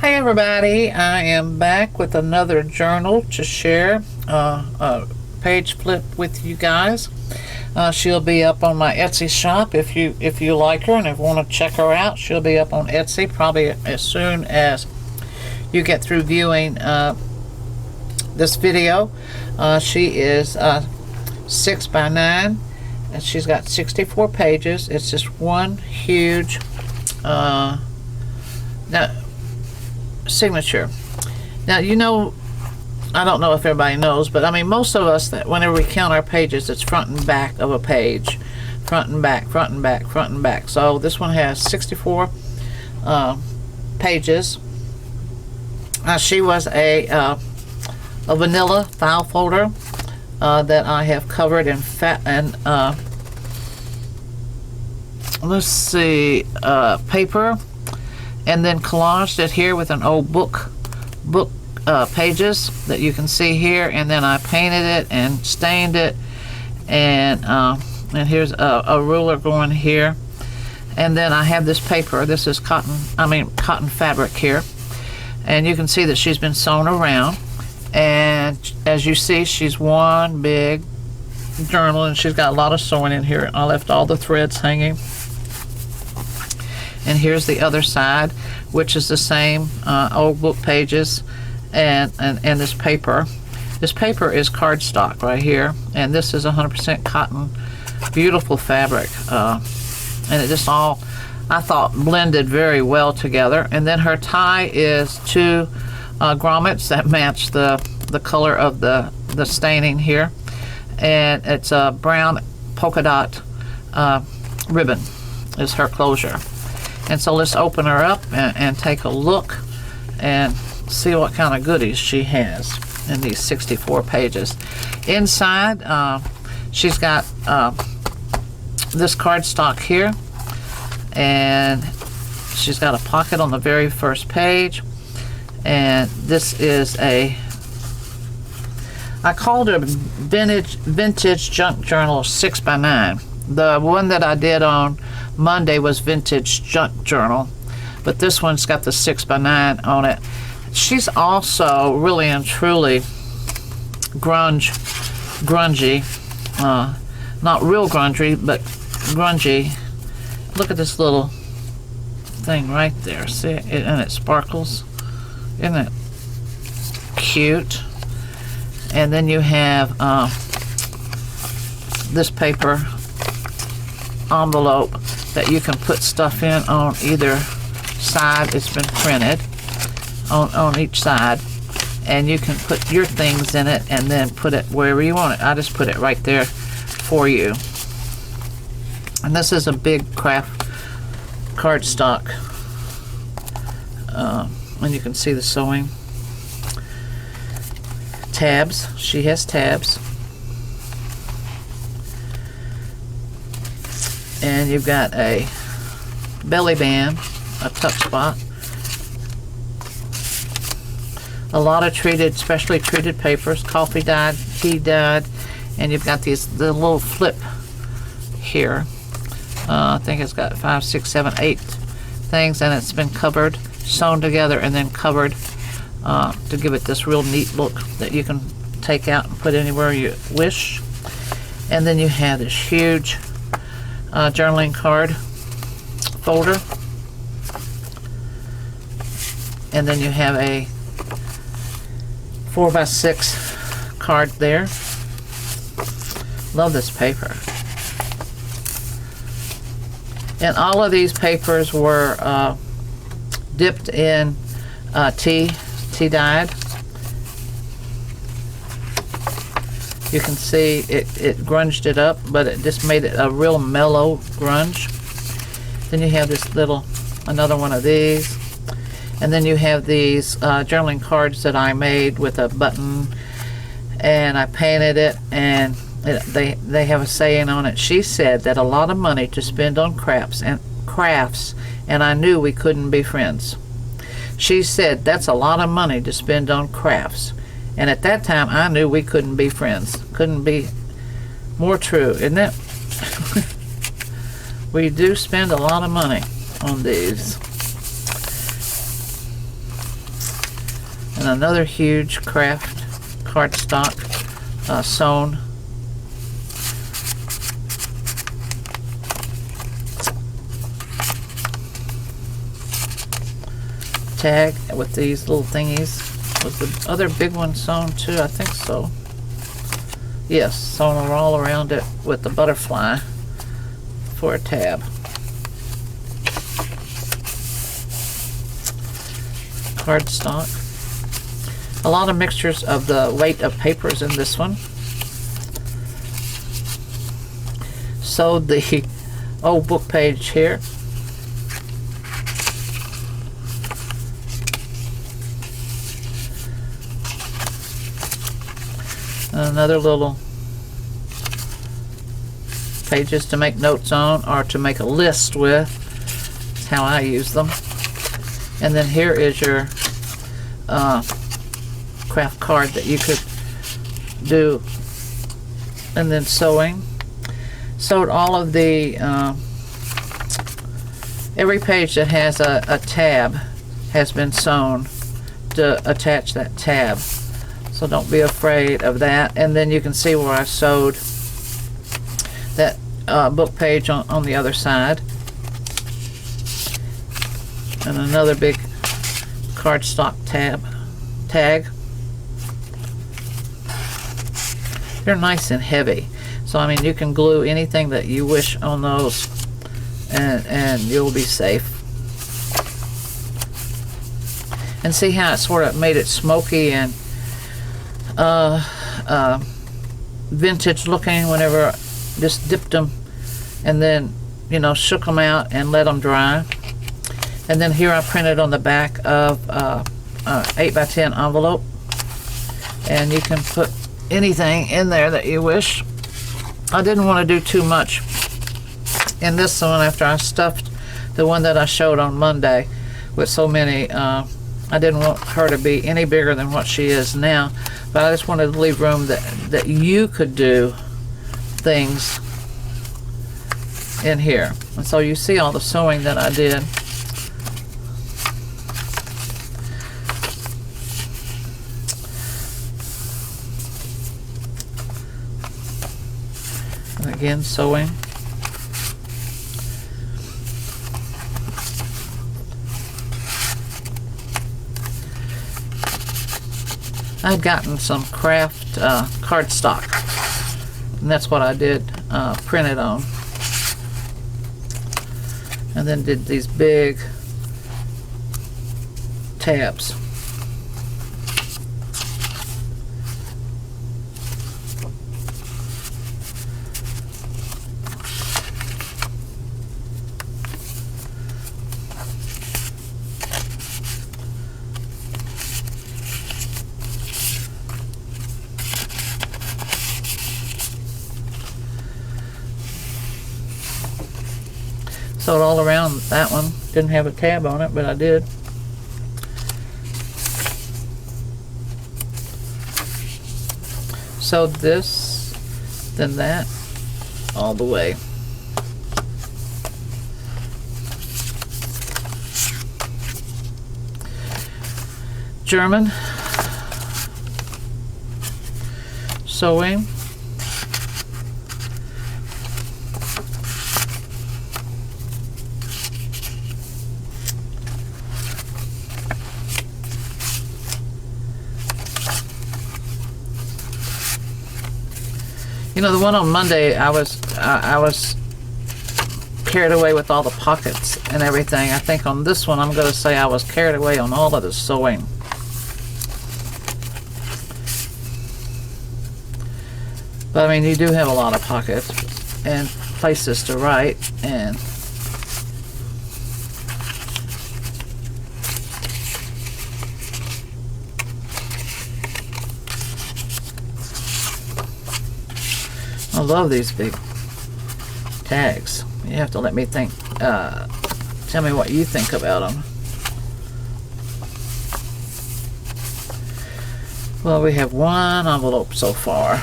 Hi everybody, I am back with another journal to share, a page flip with you guys. She'll be up on my Etsy shop if you like her and if you want to check her out. She'll be up on Etsy probably as soon as you get through viewing this video. She is 6 by 9 and she's got 64 pages. It's just one huge signature. Now, you know, I don't know if everybody knows, but I mean, most of us, that whenever we count our pages, it's front and back of a page, front and back, front and back, front and back. So this one has 64 pages. She was a vanilla file folder that I have covered in let's see, paper, and then collaged it here with an old book pages that you can see here, and then I painted it and stained it, and here's a ruler going here, and then I have this paper. This is cotton fabric here, and you can see that she's been sewn around, and as you see, she's one big journal, and she's got a lot of sewing in here. I left all the threads hanging. And here's the other side, which is the same old book pages and this paper. This paper is cardstock right here, and this is 100% cotton, beautiful fabric, and it just all, I thought, blended very well together. And then her tie is two grommets that match the color of the staining here, and it's a brown polka dot ribbon is her closure. And so let's open her up and take a look and see what kind of goodies she has in these 64 pages. Inside, she's got this cardstock here, and she's got a pocket on the very first page. And this is I called her vintage junk journal 6 by 9. The one that I did on Monday was vintage junk journal, but this one's got the 6 by 9 on it. She's also really and truly grungy, not real grungy, but grungy. Look at this little thing right there, see it, and it sparkles. Isn't it cute? And then you have this paper envelope that you can put stuff in on either side. It's been printed on each side, and you can put your things in it and then put it wherever you want it. I just put it right there for you. And this is a big craft cardstock, and you can see the sewing. Tabs, she has tabs. And you've got a belly band, a tuck spot, a lot of specially treated papers, coffee dyed, tea dyed, and you've got the little flip here. I think it's got 5, 6, 7, 8 things, and it's been covered, sewn together, and then covered to give it this real neat look that you can take out and put anywhere you wish. And then you have this huge journaling card folder, and then you have a 4 by 6 card there. Love this paper. And all of these papers were dipped in tea dyed. You can see it grunged it up, but it just made it a real mellow grunge. Then you have this another one of these, and then you have these journaling cards that I made with a button, and I painted it, and they have a saying on it. She said that a lot of money to spend on crafts, and I knew we couldn't be friends. She said that's a lot of money to spend on crafts. And at that time, I knew we couldn't be friends. Couldn't be more true, isn't it? We do spend a lot of money on these. And another huge craft cardstock sewn. Tag with these little thingies. Was the other big one sewn too? I think so. Yes, sewn all around it with the butterfly for a tab. Cardstock. A lot of mixtures of the weight of papers in this one. Sewed the old book page here. Another little pages to make notes on or to make a list with. That's how I use them. And then here is your craft card that you could do. And then sewing. Sewed all of the every page that has a tab has been sewn to attach that tab. So don't be afraid of that. And then you can see where I sewed that book page on the other side. And another big cardstock tag. They're nice and heavy. So I mean you can glue anything that you wish on those and you'll be safe. And see how it sort of made it smoky and vintage looking whenever I just dipped them and then, you know, shook them out and let them dry. And then here I printed on the back of 8x10 envelope, and you can put anything in there that you wish. I didn't want to do too much in this one after I stuffed the one that I showed on Monday with so many. I didn't want her to be any bigger than what she is now, but I just wanted to leave room that you could do things in here. And so you see all the sewing that I did. And again, sewing. I'd gotten some craft cardstock, and that's what I did print it on, and then did these big tabs. Sewed all around that one. Didn't have a tab on it, but I did. Sewed this, then that, all the way. German sewing. You know, the one on Monday, I was carried away with all the pockets and everything. I think on this one, I'm going to say I was carried away on all of the sewing. But I mean, you do have a lot of pockets and places to write, and I love these big tags. You have to let me think, tell me what you think about them. Well, we have one envelope so far.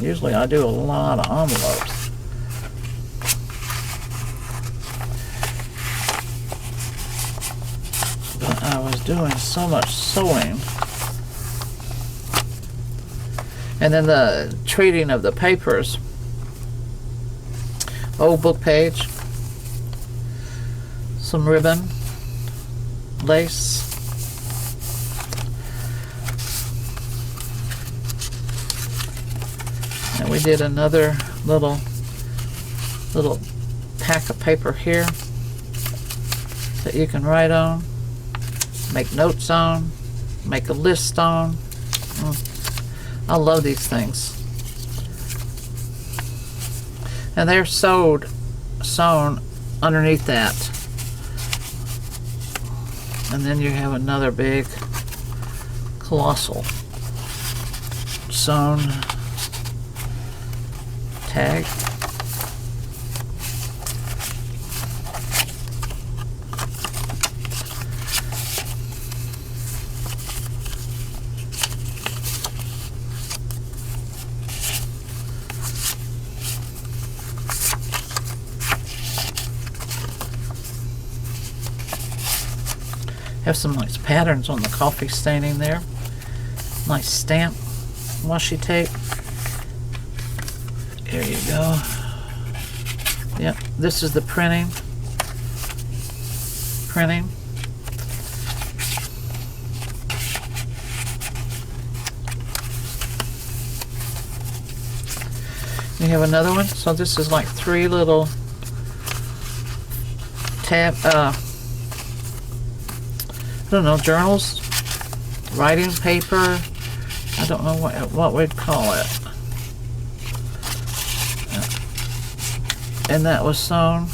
Usually I do a lot of envelopes. But I was doing so much sewing. And then the treating of the papers. Old book page. Some ribbon. Lace. And we did another little pack of paper here that you can write on, make notes on, make a list on. I love these things. And they're sewn underneath that. And then you have another big colossal sewn tag. Have some nice patterns on the coffee staining there. Nice stamp washi tape. There you go. Yep, this is the printing. You have another one. So this is like 3 little I don't know, journals, writing paper. I don't know what we'd call it. And that was sewn.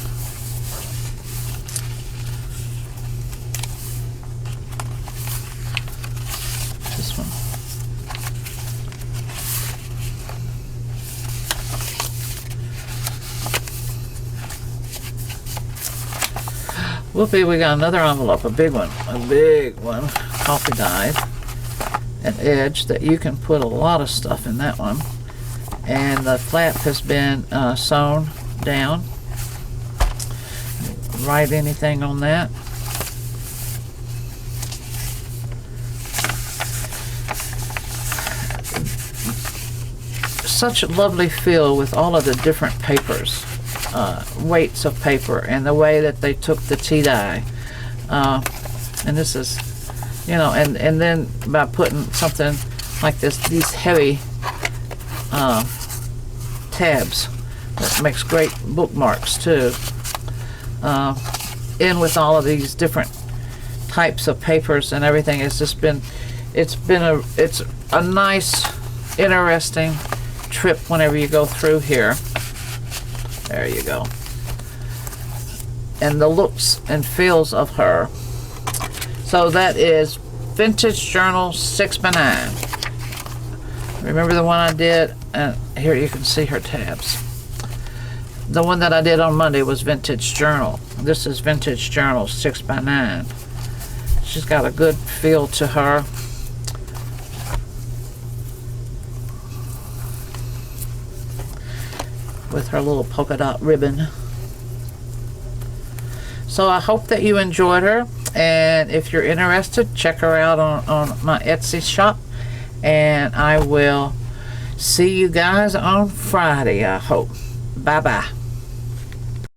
This one. Whoopee, we got another envelope, a big one, coffee dyed, an edge that you can put a lot of stuff in that one. And the flap has been sewn down. Write anything on that. Such a lovely feel with all of the different papers. Weights of paper and the way that they took the tea dye, and this is, you know, and then by putting something like this, these heavy tabs, that makes great bookmarks too, in with all of these different types of papers and everything. It's just been, it's a nice, interesting trip whenever you go through here. There you go. And the looks and feels of her. So that is Vintage Journal 6x9. Remember the one I did? And here you can see her tabs. The one that I did on Monday was Vintage Journal. This is Vintage Journal 6x9. She's got a good feel to her. With her little polka dot ribbon. So I hope that you enjoyed her, and if you're interested, check her out on my Etsy shop, and I will see you guys on Friday, I hope. Bye bye.